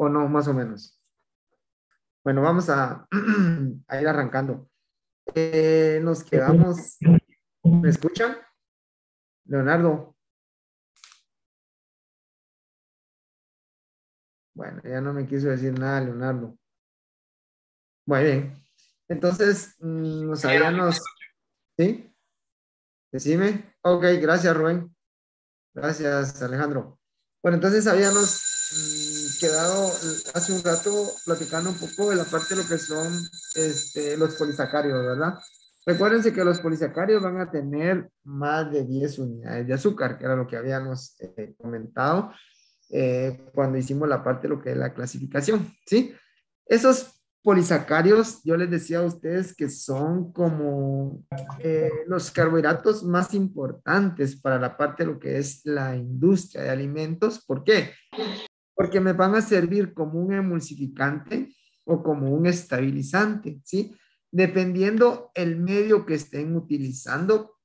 o no, más o menos. Bueno, vamos a, a ir arrancando. Nos quedamos, ¿me escuchan? Leonardo. Bueno, ya no me quiso decir nada, Leonardo. Muy bien. Entonces, nos habíamos, ¿sí? Decime. Ok, gracias, Rubén. Gracias, Alejandro. Bueno, entonces habíamos quedado hace un rato platicando un poco de la parte de lo que son los polisacáridos, ¿verdad? Recuérdense que los polisacáridos van a tener más de 10 unidades de azúcar, que era lo que habíamos comentado cuando hicimos la parte de lo que es la clasificación, ¿sí? Esos polisacáridos, yo les decía a ustedes que son como los carbohidratos más importantes para la parte de lo que es la industria de alimentos. ¿Por qué? Porque me van a servir como un emulsificante o como un estabilizante, ¿sí? Dependiendo el medio que estén utilizando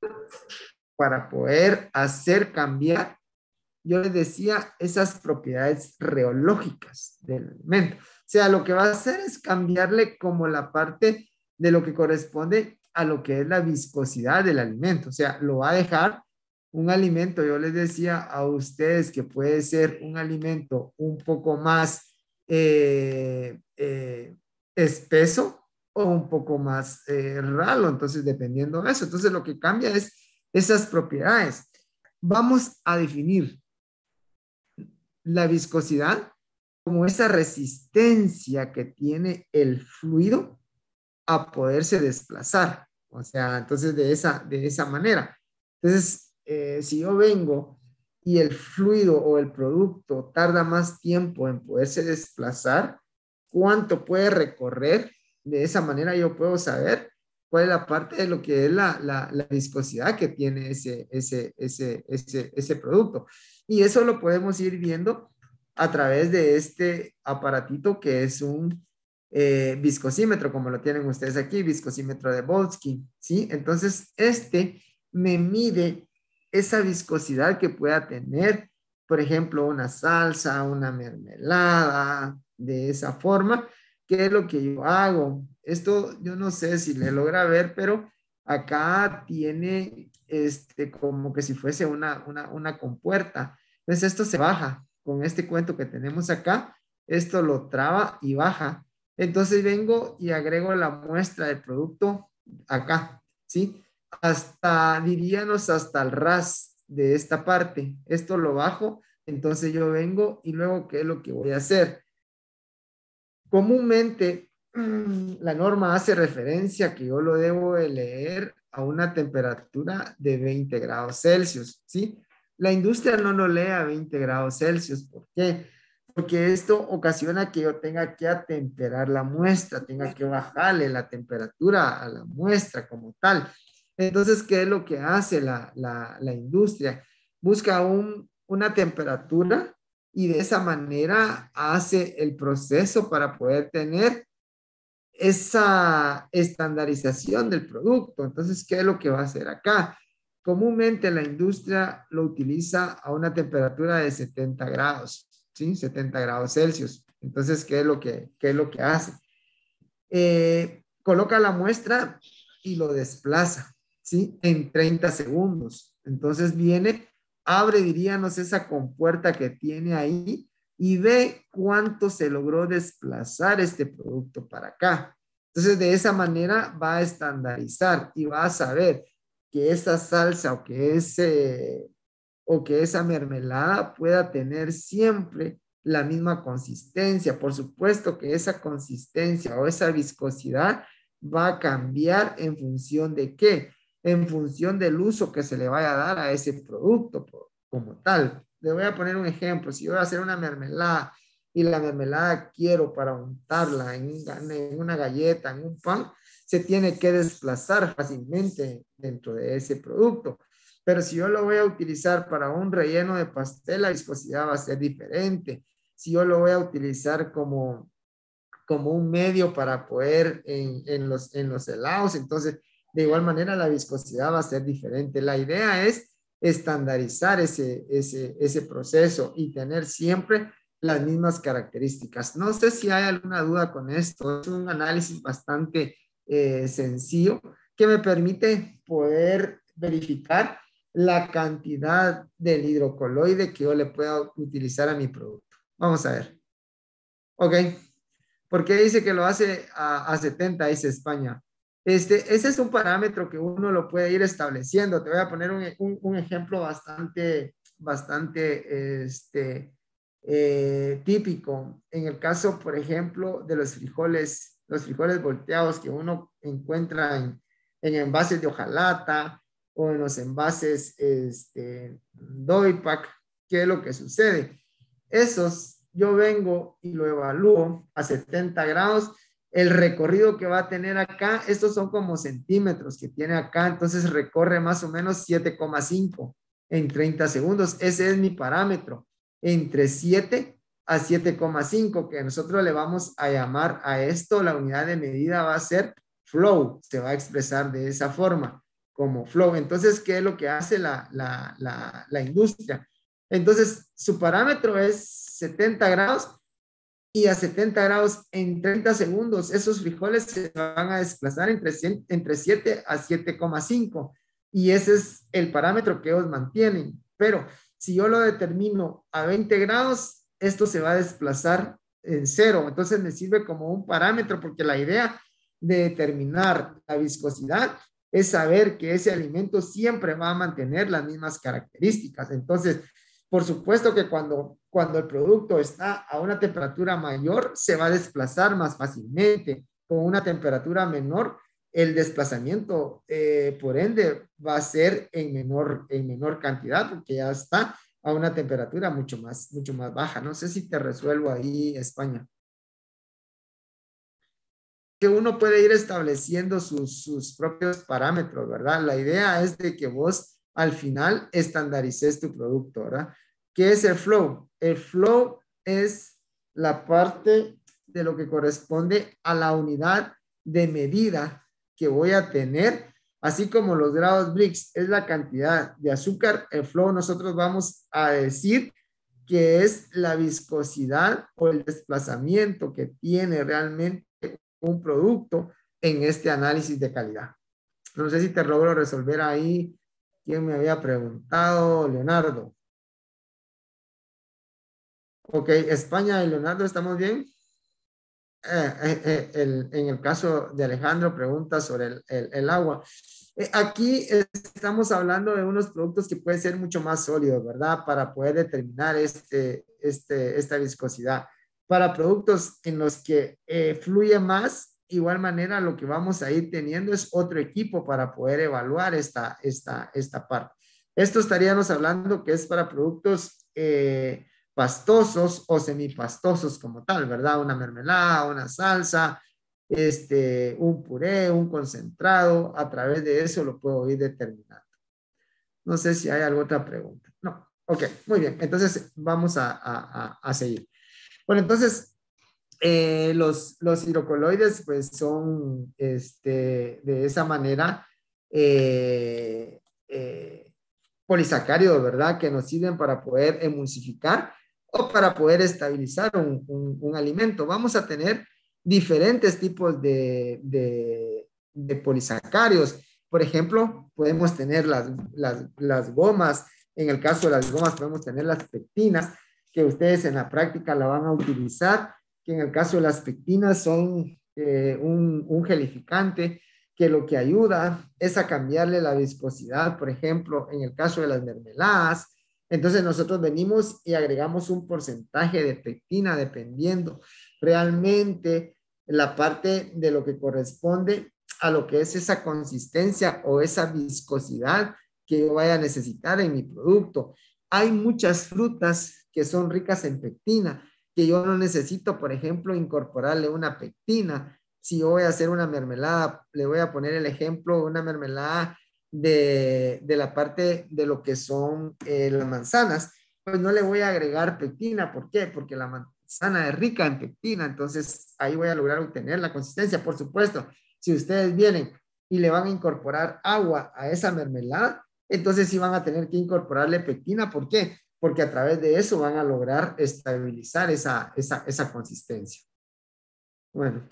para poder hacer cambiar, yo les decía, esas propiedades reológicas del alimento. O sea, lo que va a hacer es cambiarle como la parte de lo que corresponde a lo que es la viscosidad del alimento. O sea, lo va a dejar un alimento, yo les decía a ustedes que puede ser un alimento un poco más espeso o un poco más ralo. Entonces, dependiendo de eso. Entonces, lo que cambia es esas propiedades. Vamos a definir la viscosidad como esa resistencia que tiene el fluido a poderse desplazar. O sea, entonces de esa manera. Entonces, si yo vengo y el fluido o el producto tarda más tiempo en poderse desplazar, ¿cuánto puede recorrer? De esa manera yo puedo saber cuál es la parte de lo que es la viscosidad que tiene ese producto. Y eso lo podemos ir viendo a través de este aparatito que es un viscosímetro, como lo tienen ustedes aquí, viscosímetro de Boltzmann, ¿sí? Entonces, me mide esa viscosidad que pueda tener, por ejemplo, una salsa, una mermelada, de esa forma. ¿Qué es lo que yo hago? Esto yo no sé si le logra ver, pero acá tiene como que si fuese una compuerta. Entonces esto se baja con este cuento que tenemos acá. Esto lo traba y baja. Entonces vengo y agrego la muestra del producto acá, ¿sí? Hasta, diríamos, hasta el ras de esta parte. Esto lo bajo, entonces yo vengo y luego, ¿qué es lo que voy a hacer? Comúnmente, la norma hace referencia que yo lo debo de leer a una temperatura de 20 grados Celsius, ¿sí? La industria no lo lee a 20 grados Celsius. ¿Por qué? Porque esto ocasiona que yo tenga que atemperar la muestra, tenga que bajarle la temperatura a la muestra como tal. Entonces, ¿qué es lo que hace la industria? Busca una temperatura y de esa manera hace el proceso para poder tener esa estandarización del producto. Entonces, ¿qué es lo que va a hacer acá? Comúnmente la industria lo utiliza a una temperatura de 70 grados, ¿sí? 70 grados Celsius. Entonces, qué es lo que hace? Coloca la muestra y lo desplaza, ¿sí? En 30 segundos. Entonces viene, abre, diríamos, esa compuerta que tiene ahí y ve cuánto se logró desplazar este producto para acá. Entonces, de esa manera va a estandarizar y va a saber que esa salsa o que esa mermelada pueda tener siempre la misma consistencia. Por supuesto que esa consistencia o esa viscosidad va a cambiar en función de qué, en función del uso que se le vaya a dar a ese producto como tal. Le voy a poner un ejemplo. Si yo voy a hacer una mermelada y la mermelada quiero para untarla en una galleta, en un pan, se tiene que desplazar fácilmente dentro de ese producto. Pero si yo lo voy a utilizar para un relleno de pastel, la viscosidad va a ser diferente. Si yo lo voy a utilizar como un medio para poder en los helados, entonces de igual manera la viscosidad va a ser diferente. La idea es estandarizar ese proceso y tener siempre las mismas características. No sé si hay alguna duda con esto. Es un análisis bastante sencillo que me permite poder verificar la cantidad del hidrocoloide que yo le pueda utilizar a mi producto. Vamos a ver. Ok. ¿Por qué dice que lo hace a 70? Dice España. Ese es un parámetro que uno lo puede ir estableciendo. Te voy a poner un ejemplo bastante típico. En el caso, por ejemplo, de los frijoles volteados que uno encuentra en envases de hojalata o en los envases Doypack. ¿Qué es lo que sucede? Esos yo vengo y lo evalúo a 70 grados. El recorrido que va a tener acá, estos son como centímetros que tiene acá, entonces recorre más o menos 7,5 en 30 segundos. Ese es mi parámetro, entre 7 a 7,5, que nosotros le vamos a llamar a esto, la unidad de medida va a ser flow, se va a expresar de esa forma, como flow. Entonces, ¿qué es lo que hace la industria? Entonces, su parámetro es 70 grados y a 70 grados en 30 segundos, esos frijoles se van a desplazar entre 7 a 7,5 y ese es el parámetro que ellos mantienen. Pero si yo lo determino a 20 grados, esto se va a desplazar en cero. Entonces me sirve como un parámetro porque la idea de determinar la viscosidad es saber que ese alimento siempre va a mantener las mismas características. Entonces, por supuesto que cuando el producto está a una temperatura mayor, se va a desplazar más fácilmente. Con una temperatura menor, el desplazamiento, por ende, va a ser en menor cantidad, porque ya está a una temperatura mucho más baja. No sé si te resuelvo ahí, España. Que uno puede ir estableciendo sus propios parámetros, ¿verdad? La idea es de que vos al final estandarices tu producto, ¿verdad? ¿Qué es el flow? El flow es la parte de lo que corresponde a la unidad de medida que voy a tener, así como los grados Brix es la cantidad de azúcar. El flow nosotros vamos a decir que es la viscosidad o el desplazamiento que tiene realmente un producto en este análisis de calidad. No sé si te logro resolver ahí. ¿Quién me había preguntado? Leonardo. Ok, España y Leonardo, ¿estamos bien? En el caso de Alejandro, pregunta sobre el agua. Aquí estamos hablando de unos productos que pueden ser mucho más sólidos, ¿verdad? Para poder determinar esta viscosidad. Para productos en los que fluye más, igual manera lo que vamos a ir teniendo es otro equipo para poder evaluar esta parte. Esto estaríamos hablando que es para productos pastosos o semipastosos como tal, ¿verdad? Una mermelada, una salsa, un puré, un concentrado, a través de eso lo puedo ir determinando. No sé si hay alguna otra pregunta. No, ok, muy bien, entonces vamos a seguir. Bueno, entonces los hidrocoloides pues son de esa manera polisacáridos, ¿verdad? Que nos sirven para poder emulsificar o para poder estabilizar un alimento. Vamos a tener diferentes tipos de polisacáridos. Por ejemplo, podemos tener las gomas. En el caso de las gomas podemos tener las pectinas, que ustedes en la práctica la van a utilizar, que en el caso de las pectinas son un gelificante que lo que ayuda es a cambiarle la viscosidad, por ejemplo, en el caso de las mermeladas. Entonces nosotros venimos y agregamos un porcentaje de pectina dependiendo realmente la parte de lo que corresponde a lo que es esa consistencia o esa viscosidad que yo vaya a necesitar en mi producto. Hay muchas frutas que son ricas en pectina, que yo no necesito, por ejemplo, incorporarle una pectina. Si yo voy a hacer una mermelada, le voy a poner el ejemplo de una mermelada de la parte de lo que son las manzanas, pues no le voy a agregar pectina. ¿Por qué? Porque la manzana es rica en pectina, entonces ahí voy a lograr obtener la consistencia. Por supuesto, si ustedes vienen y le van a incorporar agua a esa mermelada, entonces sí van a tener que incorporarle pectina. ¿Por qué? porque a través de eso van a lograr estabilizar esa consistencia. Bueno,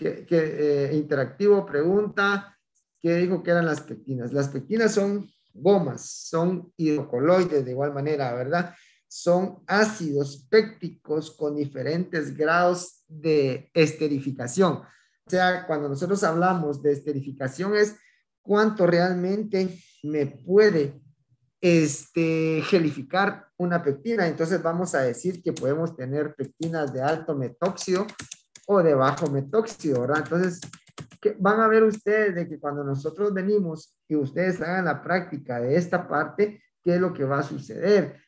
Interactivo pregunta, ¿qué dijo que eran las pectinas? Las pectinas son gomas, son hidrocoloides de igual manera, ¿verdad? Son ácidos pécticos con diferentes grados de esterificación. O sea, cuando nosotros hablamos de esterificación es cuánto realmente me puede gelificar una pectina. Entonces vamos a decir que podemos tener pectinas de alto metóxido o de bajo metóxido, ¿verdad? Entonces, van a ver ustedes de que cuando nosotros venimos y ustedes hagan la práctica de esta parte, ¿qué es lo que va a suceder?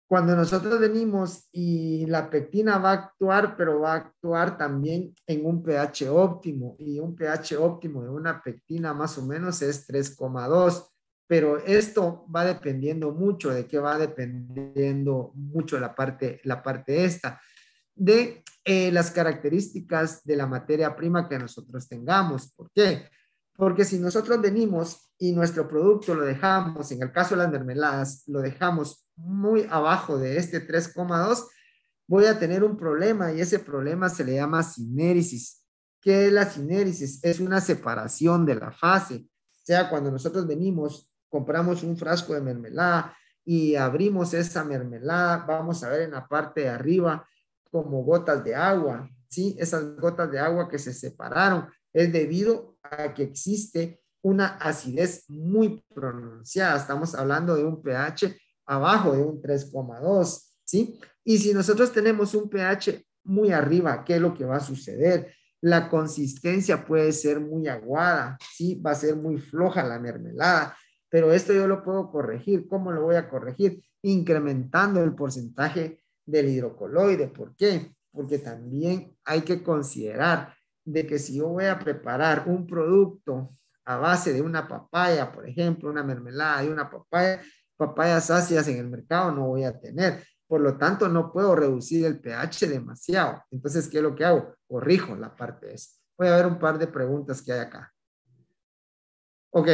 Cuando nosotros venimos y la pectina va a actuar, pero va a actuar también en un pH óptimo, y un pH óptimo de una pectina más o menos es 3,2, pero esto va dependiendo mucho. ¿De qué va dependiendo mucho la parte esta? De las características de la materia prima que nosotros tengamos. ¿Por qué? Porque si nosotros venimos y nuestro producto lo dejamos, en el caso de las mermeladas, lo dejamos muy abajo de este 3,2, voy a tener un problema, y ese problema se le llama sinéresis. ¿Qué es la sinéresis? Es una separación de la fase. O sea, cuando nosotros venimos, compramos un frasco de mermelada y abrimos esa mermelada, vamos a ver en la parte de arriba como gotas de agua, ¿sí? Esas gotas de agua que se separaron es debido a que existe una acidez muy pronunciada. Estamos hablando de un pH abajo de un 3,2, ¿sí? Y si nosotros tenemos un pH muy arriba, ¿qué es lo que va a suceder? La consistencia puede ser muy aguada, ¿sí? Va a ser muy floja la mermelada, pero esto yo lo puedo corregir. ¿Cómo lo voy a corregir? Incrementando el porcentaje del hidrocoloide. ¿Por qué? Porque también hay que considerar de que si yo voy a preparar un producto a base de una papaya, por ejemplo, una mermelada de una papaya, papayas ácidas en el mercado no voy a tener. Por lo tanto, no puedo reducir el pH demasiado. Entonces, ¿qué es lo que hago? Corrijo la parte esa. Voy a ver un par de preguntas que hay acá. Ok,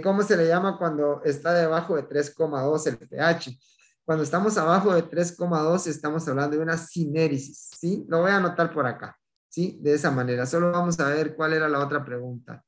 ¿cómo se le llama cuando está debajo de 3,2 el pH? Cuando estamos abajo de 3,2 estamos hablando de una sinéresis, ¿sí? Lo voy a anotar por acá, ¿sí? De esa manera. Solo vamos a ver cuál era la otra pregunta.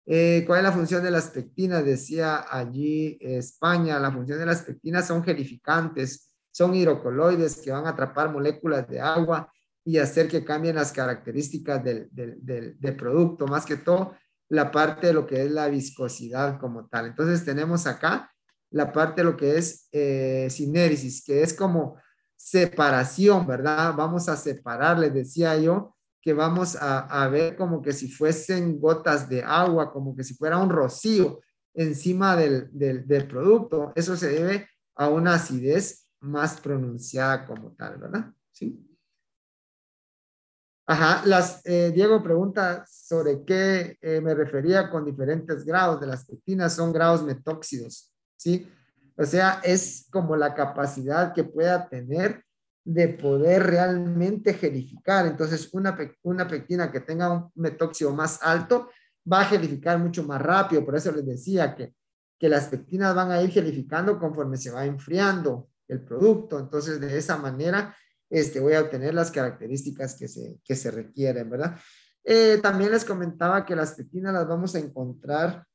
¿Cuál es la función de las pectinas? Decía allí España. La función de las pectinas son gelificantes, son hidrocoloides que van a atrapar moléculas de agua y hacer que cambien las características del producto, más que todo la parte de lo que es la viscosidad como tal. Entonces tenemos acá la parte de lo que es sinéresis, que es como separación, ¿verdad? Vamos a separar, les decía yo, que vamos a ver como que si fuesen gotas de agua, como que si fuera un rocío encima del producto. Eso se debe a una acidez más pronunciada como tal, ¿verdad? Sí. Ajá, Diego pregunta sobre qué me refería con diferentes grados de las pectinas. Son grados metóxidos, ¿sí? O sea, es como la capacidad que pueda tener de poder realmente gelificar. Entonces, una pectina que tenga un metóxido más alto va a gelificar mucho más rápido. Por eso les decía que las pectinas van a ir gelificando conforme se va enfriando el producto. Entonces, de esa manera voy a obtener las características que se requieren, ¿verdad? También les comentaba que las pectinas las vamos a encontrar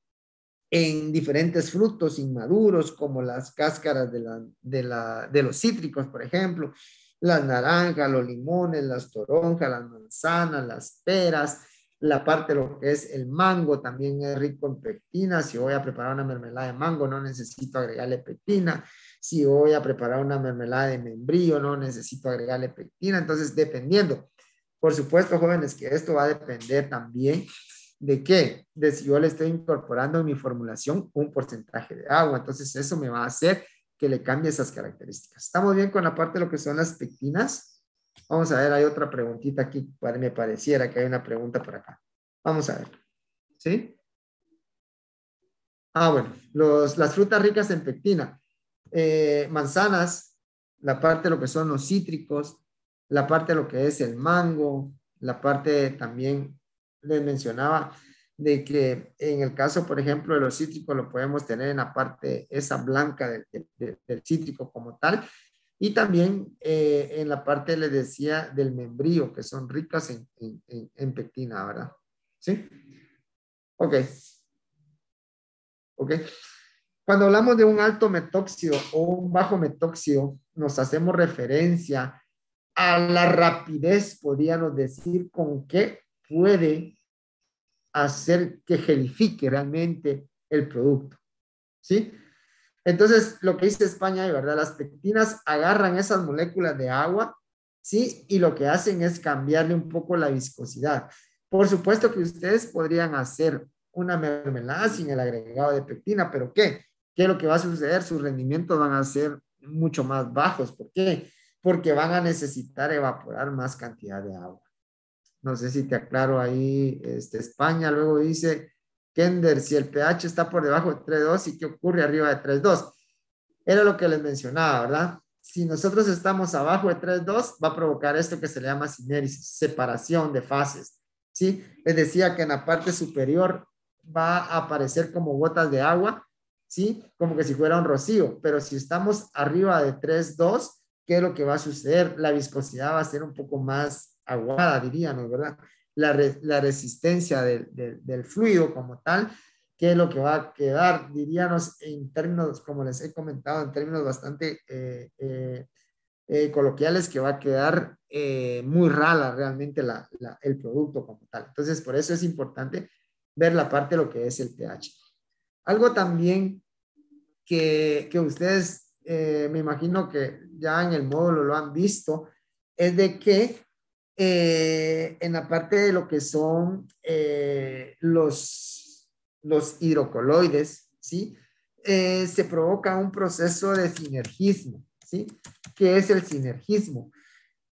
en diferentes frutos inmaduros, como las cáscaras de los cítricos, por ejemplo, las naranjas, los limones, las toronjas, las manzanas, las peras, la parte de lo que es el mango también es rico en pectina. Si voy a preparar una mermelada de mango, no necesito agregarle pectina. Si voy a preparar una mermelada de membrillo, no necesito agregarle pectina. Entonces, dependiendo. Por supuesto, jóvenes, que esto va a depender también ¿de qué? De si yo le estoy incorporando en mi formulación un porcentaje de agua. Entonces, eso me va a hacer que le cambie esas características. ¿Estamos bien con la parte de lo que son las pectinas? Vamos a ver, hay otra preguntita aquí. Me pareciera que hay una pregunta por acá. Vamos a ver. ¿Sí? Ah, bueno, las frutas ricas en pectina. Manzanas, la parte de lo que son los cítricos, la parte de lo que es el mango, la parte también les mencionaba de que en el caso, por ejemplo, de los cítricos, lo podemos tener en la parte esa blanca del cítrico como tal, y también en la parte, les decía, del membrillo, que son ricas en pectina, ¿verdad? ¿Sí? Ok, ok. Cuando hablamos de un alto metóxido o un bajo metóxido, nos hacemos referencia a la rapidez, podríamos decir, con que puede hacer que gelifique realmente el producto, ¿sí? Entonces, lo que dice España, de verdad, las pectinas agarran esas moléculas de agua, ¿sí? Y lo que hacen es cambiarle un poco la viscosidad. Por supuesto que ustedes podrían hacer una mermelada sin el agregado de pectina, pero ¿qué? ¿Qué es lo que va a suceder? Sus rendimientos van a ser mucho más bajos. ¿Por qué? Porque van a necesitar evaporar más cantidad de agua. No sé si te aclaro ahí, España luego dice, Kender, si el pH está por debajo de 3,2, ¿y qué ocurre arriba de 3,2? Era lo que les mencionaba, ¿verdad? Si nosotros estamos abajo de 3,2, va a provocar esto que se le llama sinéresis, separación de fases, ¿sí? Les decía que en la parte superior va a aparecer como gotas de agua, ¿sí? Como que si fuera un rocío, pero si estamos arriba de 3,2, ¿qué es lo que va a suceder? La viscosidad va a ser un poco más aguada, diríamos, ¿verdad? La resistencia del fluido como tal, ¿qué es lo que va a quedar? Diríamos en términos, como les he comentado, en términos bastante coloquiales, que va a quedar muy rala realmente el producto como tal. Entonces, por eso es importante ver la parte de lo que es el pH. Algo también que ustedes, me imagino que ya en el módulo lo han visto, es de que en la parte de lo que son los hidrocoloides, ¿sí? Se provoca un proceso de sinergismo, ¿sí? ¿Qué es el sinergismo?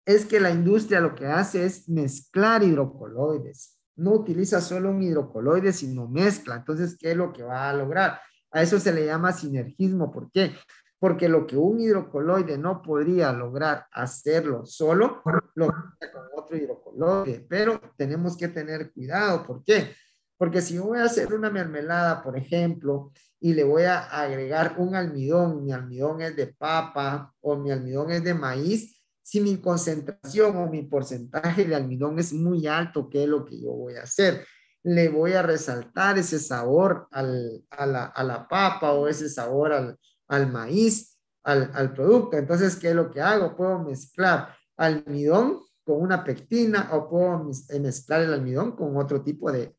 Es que la industria lo que hace es mezclar hidrocoloides. No utiliza solo un hidrocoloide, sino mezcla. Entonces, ¿qué es lo que va a lograr? A eso se le llama sinergismo. ¿Por qué? Porque lo que un hidrocoloide no podría lograr hacerlo solo, lo hace con otro hidrocoloide. Pero tenemos que tener cuidado. ¿Por qué? Porque si yo voy a hacer una mermelada, por ejemplo, y le voy a agregar un almidón, mi almidón es de papa o mi almidón es de maíz, si mi concentración o mi porcentaje de almidón es muy alto, ¿qué es lo que yo voy a hacer? Le voy a resaltar ese sabor a la papa o ese sabor al maíz, al producto. Entonces, ¿qué es lo que hago? Puedo mezclar almidón con una pectina o puedo mezclar el almidón con otro tipo de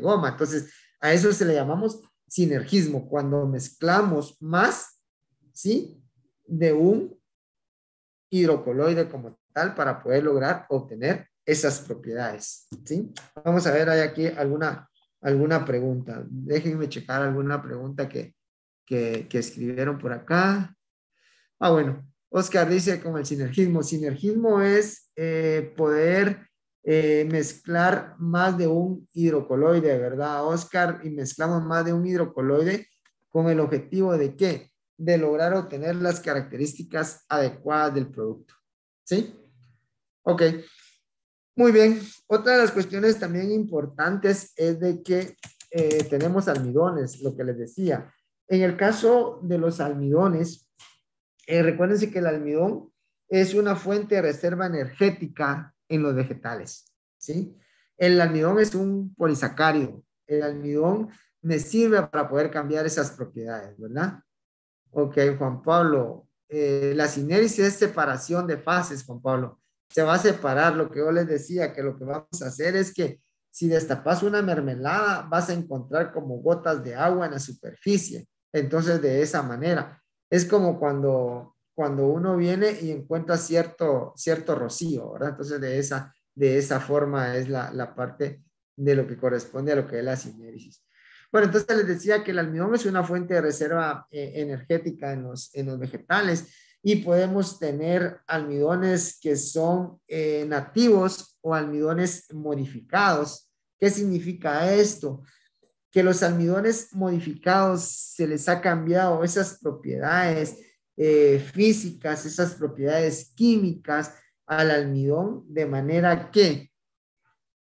goma. Entonces, a eso se le llamamos sinergismo, cuando mezclamos más, ¿sí? De un hidrocoloide como tal para poder lograr obtener esas propiedades, ¿sí? Vamos a ver, hay aquí alguna pregunta. Déjenme checar alguna pregunta que escribieron por acá. Ah, bueno, Oscar dice con el sinergismo. Sinergismo es poder mezclar más de un hidrocoloide, ¿verdad, Oscar? Y mezclamos más de un hidrocoloide con el objetivo de ¿qué? De lograr obtener las características adecuadas del producto. ¿Sí? Ok, muy bien. Otra de las cuestiones también importantes es de que tenemos almidones, lo que les decía. En el caso de los almidones, recuérdense que el almidón es una fuente de reserva energética en los vegetales, ¿sí? El almidón es un polisacárido. El almidón me sirve para poder cambiar esas propiedades, ¿verdad? Ok, Juan Pablo. La sinéresis es separación de fases, Juan Pablo. Se va a separar lo que yo les decía, que lo que vamos a hacer es que si destapas una mermelada, vas a encontrar como gotas de agua en la superficie. Entonces, de esa manera, es como cuando uno viene y encuentra cierto rocío, ¿verdad? Entonces, de esa forma es la parte de lo que corresponde a lo que es la sinéresis. Bueno, entonces les decía que el almidón es una fuente de reserva energética en los vegetales y podemos tener almidones que son nativos o almidones modificados. ¿Qué significa esto? Que los almidones modificados se les ha cambiado esas propiedades físicas, esas propiedades químicas al almidón, de manera que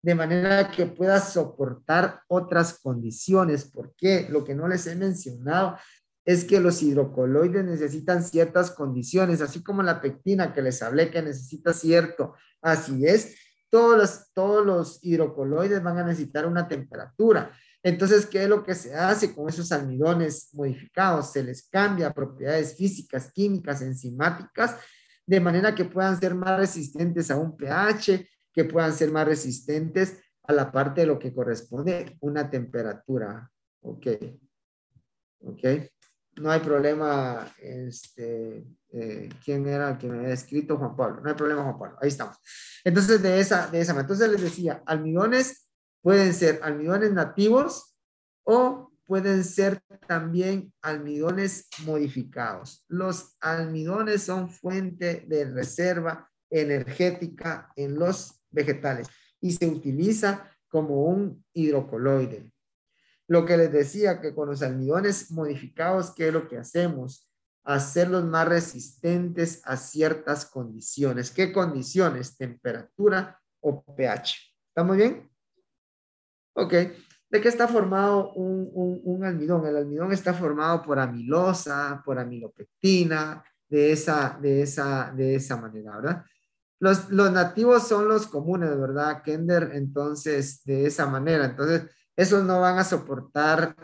de manera que pueda soportar otras condiciones. ¿Por qué? Lo que no les he mencionado es que los hidrocoloides necesitan ciertas condiciones, así como la pectina que les hablé que necesita cierto acidez, todos los hidrocoloides van a necesitar una temperatura. Entonces, ¿qué es lo que se hace con esos almidones modificados? Se les cambia propiedades físicas, químicas, enzimáticas, de manera que puedan ser más resistentes a un pH, que puedan ser más resistentes a la parte de lo que corresponde una temperatura. Ok, ok. No hay problema, ¿quién era el que me había escrito? Juan Pablo. No hay problema, Juan Pablo. Ahí estamos. Entonces, entonces les decía, almidones pueden ser almidones nativos o pueden ser también almidones modificados. Los almidones son fuente de reserva energética en los vegetales y se utiliza como un hidrocoloide. Lo que les decía, que con los almidones modificados, ¿qué es lo que hacemos? Hacerlos más resistentes a ciertas condiciones. ¿Qué condiciones? Temperatura o pH. ¿Estamos bien? Ok. ¿De qué está formado un almidón? El almidón está formado por amilosa, por amilopectina, de esa manera, ¿verdad? Los nativos son los comunes, ¿verdad, Kender? Entonces, de esa manera. Entonces, esos no van a soportar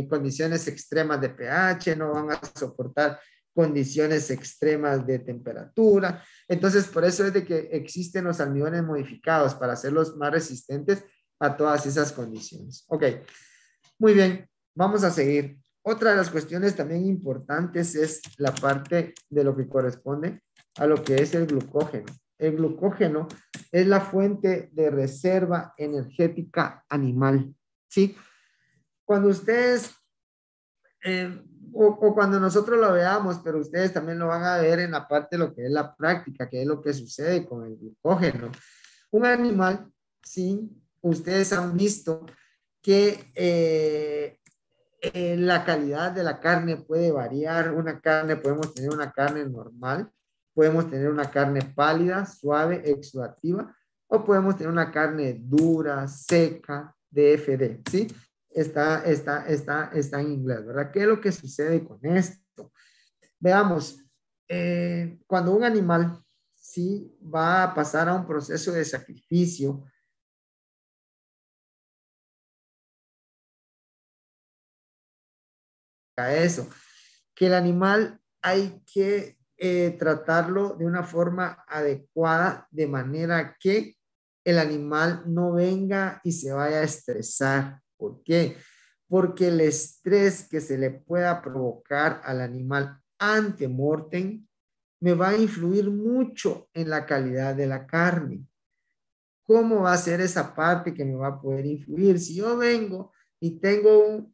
condiciones extremas de pH, no van a soportar condiciones extremas de temperatura. Entonces, por eso es de que existen los almidones modificados para hacerlos más resistentes a todas esas condiciones. Ok, muy bien, vamos a seguir. Otra de las cuestiones también importantes es la parte de lo que corresponde a lo que es el glucógeno. El glucógeno es la fuente de reserva energética animal, ¿sí? Cuando ustedes, o cuando nosotros lo veamos, pero ustedes también lo van a ver en la parte de lo que es la práctica, que es lo que sucede con el glucógeno. Un animal, ¿sí? Ustedes han visto que la calidad de la carne puede variar. Una carne, podemos tener una carne normal, podemos tener una carne pálida, suave, exudativa, o podemos tener una carne dura, seca, DFD, ¿sí? Está en inglés, ¿verdad? ¿Qué es lo que sucede con esto? Veamos, cuando un animal, ¿sí? Va a pasar a un proceso de sacrificio, a eso, que el animal hay que tratarlo de una forma adecuada, de manera que el animal no venga y se vaya a estresar. ¿Por qué? Porque el estrés que se le pueda provocar al animal ante mortem me va a influir mucho en la calidad de la carne. ¿Cómo va a ser esa parte que me va a poder influir? Si yo vengo y tengo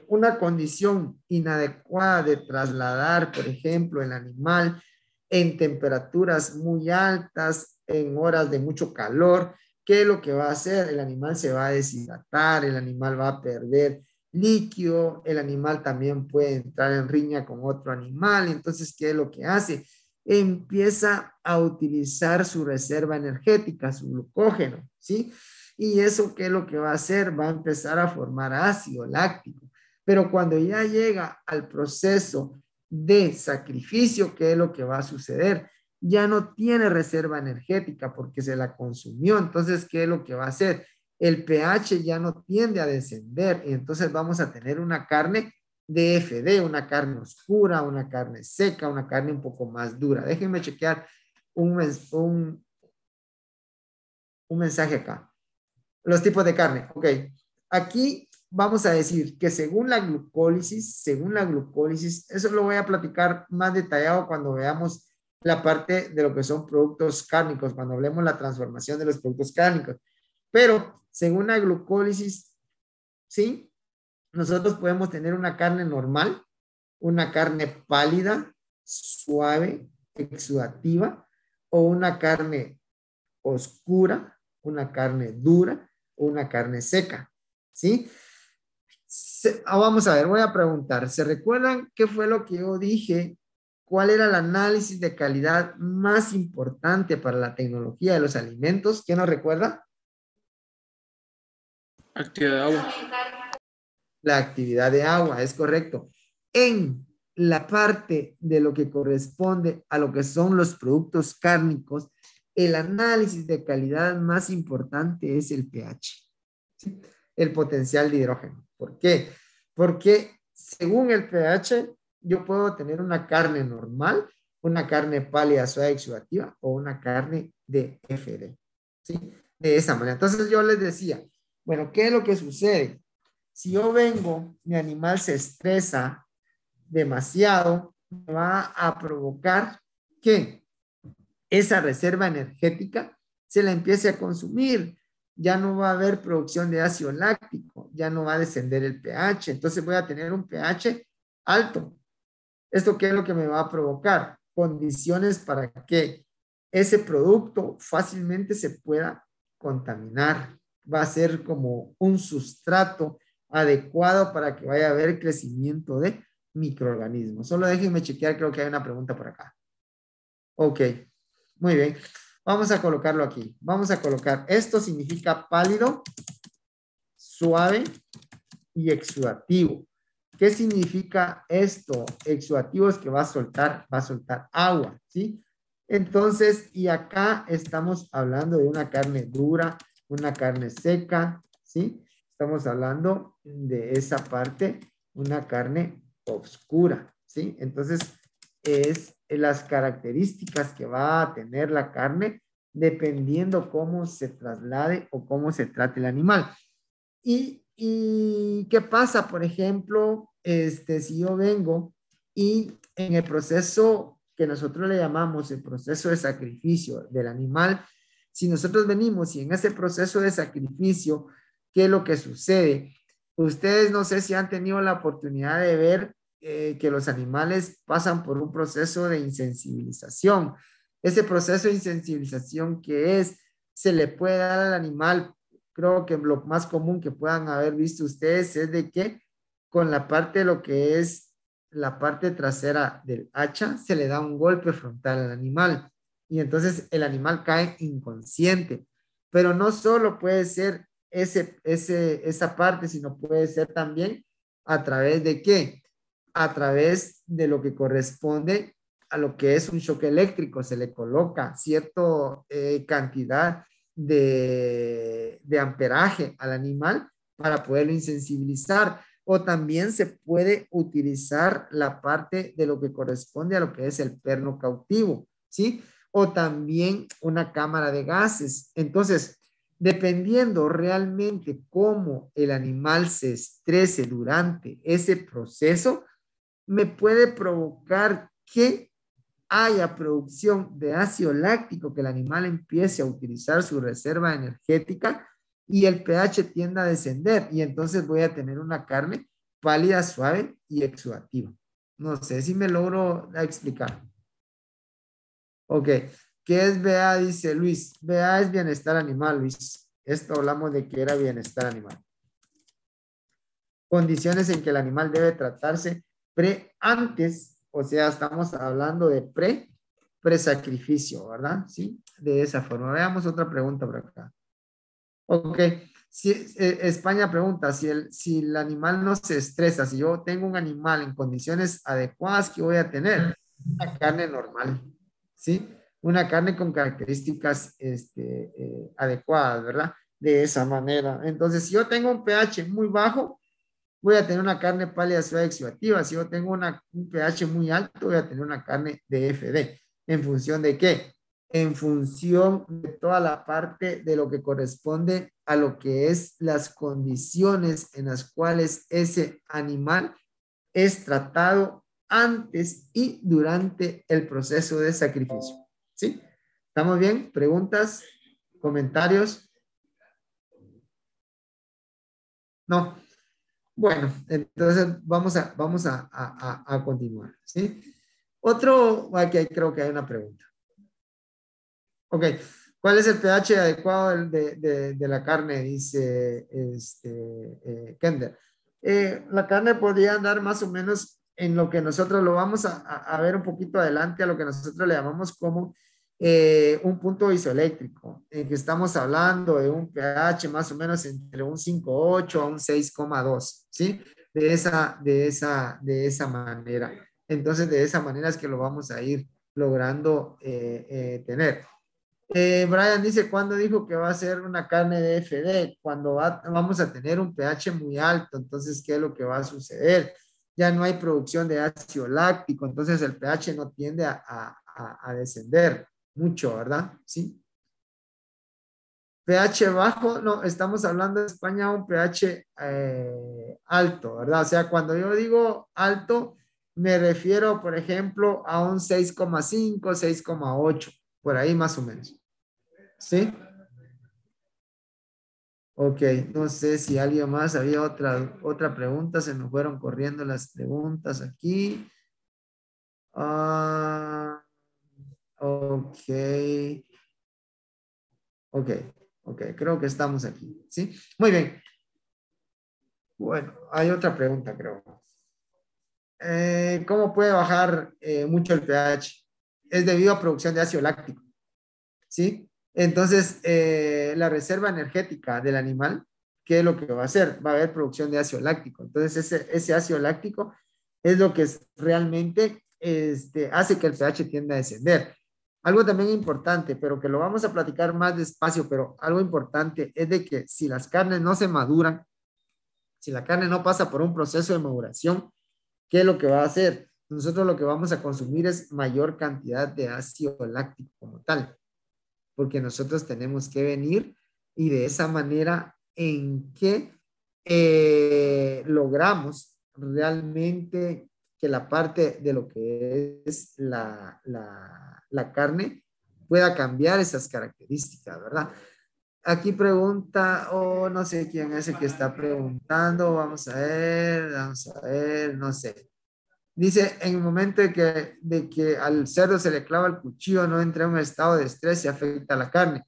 una condición inadecuada de trasladar, por ejemplo, el animal en temperaturas muy altas, en horas de mucho calor, ¿qué es lo que va a hacer? El animal se va a deshidratar, el animal va a perder líquido, el animal también puede entrar en riña con otro animal, entonces, ¿qué es lo que hace? Empieza a utilizar su reserva energética, su glucógeno, ¿sí? Y eso, ¿qué es lo que va a hacer? Va a empezar a formar ácido láctico. Pero cuando ya llega al proceso de sacrificio, ¿qué es lo que va a suceder? Ya no tiene reserva energética porque se la consumió. Entonces, ¿qué es lo que va a hacer? El pH ya no tiende a descender y entonces vamos a tener una carne DFD, una carne oscura, una carne seca, una carne un poco más dura. Déjenme chequear un mensaje acá. Los tipos de carne, ok. Aquí vamos a decir que según la glucólisis, eso lo voy a platicar más detallado cuando veamos la parte de lo que son productos cárnicos, cuando hablemos la transformación de los productos cárnicos. Pero según la glucólisis, ¿sí? Nosotros podemos tener una carne normal, una carne pálida, suave, exudativa, o una carne oscura, una carne dura o una carne seca, ¿sí? Vamos a ver, voy a preguntar, ¿se recuerdan qué fue lo que yo dije? ¿Cuál era el análisis de calidad más importante para la tecnología de los alimentos? ¿Quién nos recuerda? Actividad de agua. La actividad de agua, es correcto. En la parte de lo que corresponde a lo que son los productos cárnicos, el análisis de calidad más importante es el pH, ¿sí? El potencial de hidrógeno. ¿Por qué? Porque según el pH, yo puedo tener una carne normal, una carne pálida, suave, exudativa o una carne de FD, ¿sí? De esa manera. Entonces yo les decía, bueno, ¿qué es lo que sucede? Si yo vengo, mi animal se estresa demasiado, me va a provocar que esa reserva energética se la empiece a consumir. Ya no va a haber producción de ácido láctico, ya no va a descender el pH, entonces voy a tener un pH alto. ¿Esto qué es lo que me va a provocar? Condiciones para que ese producto fácilmente se pueda contaminar. Va a ser como un sustrato adecuado para que vaya a haber crecimiento de microorganismos. Solo déjenme chequear, creo que hay una pregunta por acá. Ok, muy bien. Vamos a colocarlo aquí. Vamos a colocar, esto significa pálido, suave y exudativo. ¿Qué significa esto? Exudativo es que va a soltar agua, ¿sí? Entonces, y acá estamos hablando de una carne dura, una carne seca, ¿sí? Estamos hablando de esa parte, una carne oscura, ¿sí? Entonces, es las características que va a tener la carne dependiendo cómo se traslade o cómo se trate el animal. ¿Y qué pasa, por ejemplo, si yo vengo y en el proceso que nosotros le llamamos el proceso de sacrificio del animal, si nosotros venimos y en ese proceso de sacrificio, ¿qué es lo que sucede? Ustedes no sé si han tenido la oportunidad de ver que los animales pasan por un proceso de insensibilización. Ese proceso de insensibilización que es, se le puede dar al animal, creo que lo más común que puedan haber visto ustedes es de que con la parte de lo que es la parte trasera del hacha se le da un golpe frontal al animal y entonces el animal cae inconsciente. Pero no solo puede ser esa parte, sino puede ser también a través de qué? A través de lo que corresponde a lo que es un shock eléctrico. Se le coloca cierta cantidad de amperaje al animal para poderlo insensibilizar. O también se puede utilizar la parte de lo que corresponde a lo que es el perno cautivo, ¿sí? O también una cámara de gases. Entonces, dependiendo realmente cómo el animal se estrese durante ese proceso, me puede provocar que haya producción de ácido láctico, que el animal empiece a utilizar su reserva energética y el pH tienda a descender y entonces voy a tener una carne pálida, suave y exudativa. No sé si me logro explicar. Ok, ¿qué es BA? Dice Luis. BA es bienestar animal, Luis. Esto hablamos de que era bienestar animal. Condiciones en que el animal debe tratarse antes, o sea, estamos hablando de pre-sacrificio, ¿verdad? Sí, de esa forma. Veamos otra pregunta por acá. Ok, si, España pregunta, si el animal no se estresa, si yo tengo un animal en condiciones adecuadas, ¿qué voy a tener? Una carne normal, ¿sí? Una carne con características adecuadas, ¿verdad? De esa manera. Entonces, si yo tengo un pH muy bajo, voy a tener una carne pálida suave exudativa. Si yo tengo un pH muy alto, voy a tener una carne de FD. ¿En función de qué? En función de toda la parte de lo que corresponde a lo que es las condiciones en las cuales ese animal es tratado antes y durante el proceso de sacrificio. ¿Sí? ¿Estamos bien? ¿Preguntas? ¿Comentarios? No. Bueno, entonces vamos a continuar, ¿sí? Otro, aquí creo que hay una pregunta. Ok, ¿cuál es el pH adecuado de la carne? Dice Kender. La carne podría andar más o menos en lo que nosotros lo vamos a ver un poquito adelante, a lo que nosotros le llamamos como un punto isoeléctrico, en que estamos hablando de un pH más o menos entre un 5,8 a un 6,2, ¿sí? De esa manera. Entonces, de esa manera es que lo vamos a ir logrando tener. Brian dice, ¿cuándo dijo que va a ser una carne de FD? Cuando vamos a tener un pH muy alto, entonces, ¿qué es lo que va a suceder? Ya no hay producción de ácido láctico, entonces el pH no tiende a descender mucho, ¿verdad? Sí. pH bajo, no, estamos hablando de España un pH alto, ¿verdad? O sea, cuando yo digo alto, me refiero, por ejemplo, a un 6,5, 6,8, por ahí más o menos. ¿Sí? Ok, no sé si alguien más había otra pregunta, se me fueron corriendo las preguntas aquí. Ah, ok, ok, ok, creo que estamos aquí, ¿sí? Muy bien. Bueno, hay otra pregunta, creo. ¿Cómo puede bajar mucho el pH? Es debido a producción de ácido láctico, ¿sí? Entonces, la reserva energética del animal, ¿qué es lo que va a hacer? Va a haber producción de ácido láctico. Entonces, ese ácido láctico es lo que realmente hace que el pH tienda a descender. Algo también importante, pero que lo vamos a platicar más despacio, pero algo importante es de que si las carnes no se maduran, si la carne no pasa por un proceso de maduración, ¿qué es lo que va a hacer? Nosotros lo que vamos a consumir es mayor cantidad de ácido láctico como tal, porque nosotros tenemos que venir y de esa manera en que logramos realmente que la parte de lo que es la carne pueda cambiar esas características, ¿verdad? Aquí pregunta, o no sé quién es el que está preguntando, vamos a ver, no sé. Dice, en el momento de que al cerdo se le clava el cuchillo, no entra en un estado de estrés y afecta a la carne.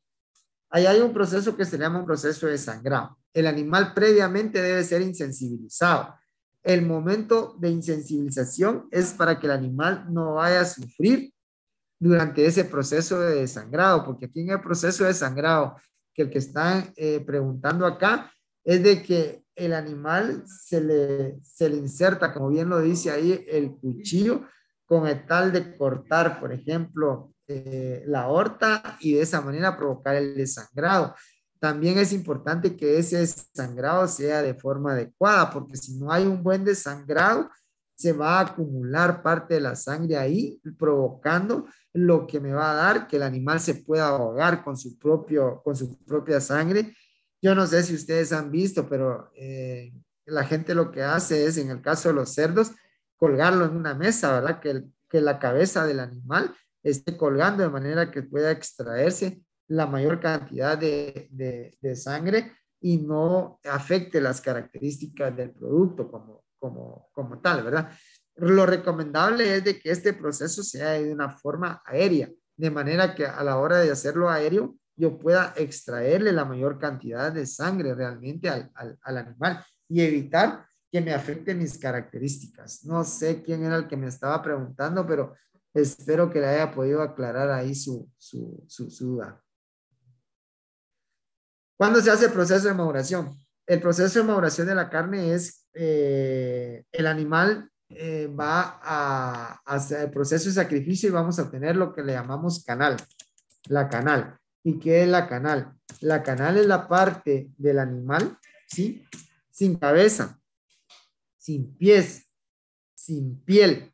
Ahí hay un proceso que se llama un proceso de sangrado. El animal previamente debe ser insensibilizado. El momento de insensibilización es para que el animal no vaya a sufrir durante ese proceso de desangrado, porque aquí en el proceso de sangrado, que el que está preguntando acá, es de que el animal se le inserta, como bien lo dice ahí, el cuchillo con el tal de cortar, por ejemplo, la aorta y de esa manera provocar el desangrado. También es importante que ese sangrado sea de forma adecuada, porque si no hay un buen desangrado, se va a acumular parte de la sangre ahí, provocando lo que me va a dar que el animal se pueda ahogar con su propia sangre. Yo no sé si ustedes han visto, pero la gente lo que hace es, en el caso de los cerdos, colgarlo en una mesa, ¿verdad? Que la cabeza del animal esté colgando de manera que pueda extraerse la mayor cantidad de sangre y no afecte las características del producto como tal, ¿verdad? Lo recomendable es de que este proceso sea de una forma aérea, de manera que a la hora de hacerlo aéreo, yo pueda extraerle la mayor cantidad de sangre realmente al animal y evitar que me afecte mis características. No sé quién era el que me estaba preguntando, pero espero que le haya podido aclarar ahí su duda. ¿Cuándo se hace el proceso de maduración? El proceso de maduración de la carne es el animal va a hacer el proceso de sacrificio y vamos a tener lo que le llamamos canal, la canal. ¿Y qué es la canal? La canal es la parte del animal, ¿sí? Sin cabeza, sin pies, sin piel,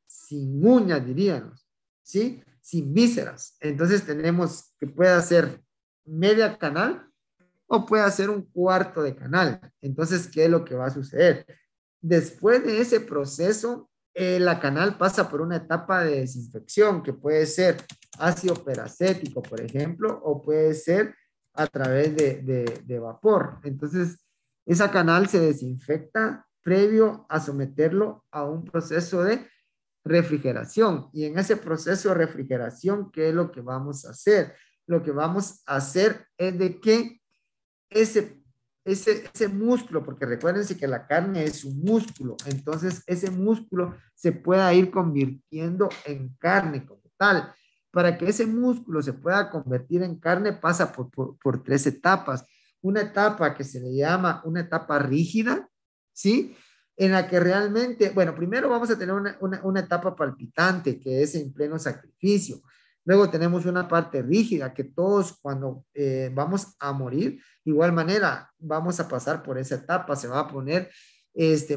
sin uñas, diríamos, ¿sí? Sin vísceras. Entonces tenemos que puede ser media canal o puede hacer un cuarto de canal. Entonces, ¿qué es lo que va a suceder? Después de ese proceso, la canal pasa por una etapa de desinfección que puede ser ácido peracético, por ejemplo, o puede ser a través de vapor. Entonces, esa canal se desinfecta previo a someterlo a un proceso de refrigeración. Y en ese proceso de refrigeración, ¿qué es lo que vamos a hacer? Lo que vamos a hacer es de que ese músculo, porque recuérdense que la carne es un músculo, entonces ese músculo se pueda ir convirtiendo en carne como tal. para que ese músculo se pueda convertir en carne pasa por tres etapas. Una etapa que se le llama una etapa rígida, ¿sí? En la que realmente, bueno, primero vamos a tener una etapa palpitante, que es en pleno sacrificio. Luego tenemos una parte rígida, que todos cuando vamos a morir, igual manera, vamos a pasar por esa etapa, se va a poner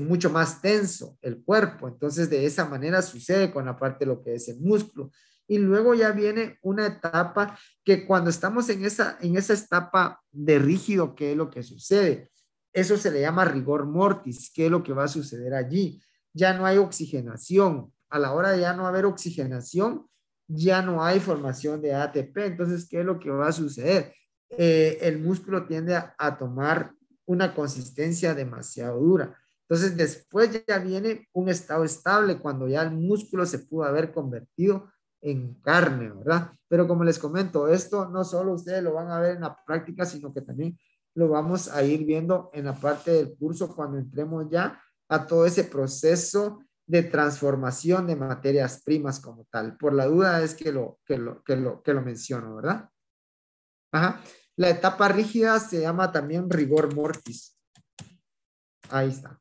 mucho más tenso el cuerpo. Entonces, de esa manera sucede con la parte de lo que es el músculo. Y luego ya viene una etapa que cuando estamos en esa etapa de rígido, ¿qué es lo que sucede? Eso se le llama rigor mortis. ¿Qué es lo que va a suceder allí? Ya no hay oxigenación. A la hora de ya no haber oxigenación, ya no hay formación de ATP. Entonces, ¿qué es lo que va a suceder? El músculo tiende a tomar una consistencia demasiado dura. Entonces, después ya viene un estado estable cuando ya el músculo se pudo haber convertido en carne, ¿verdad? Pero como les comento, esto no solo ustedes lo van a ver en la práctica, sino que también lo vamos a ir viendo en la parte del curso cuando entremos ya a todo ese proceso de transformación de materias primas como tal. Por la duda es que lo menciono, ¿verdad? Ajá. La etapa rígida se llama también rigor mortis. Ahí está.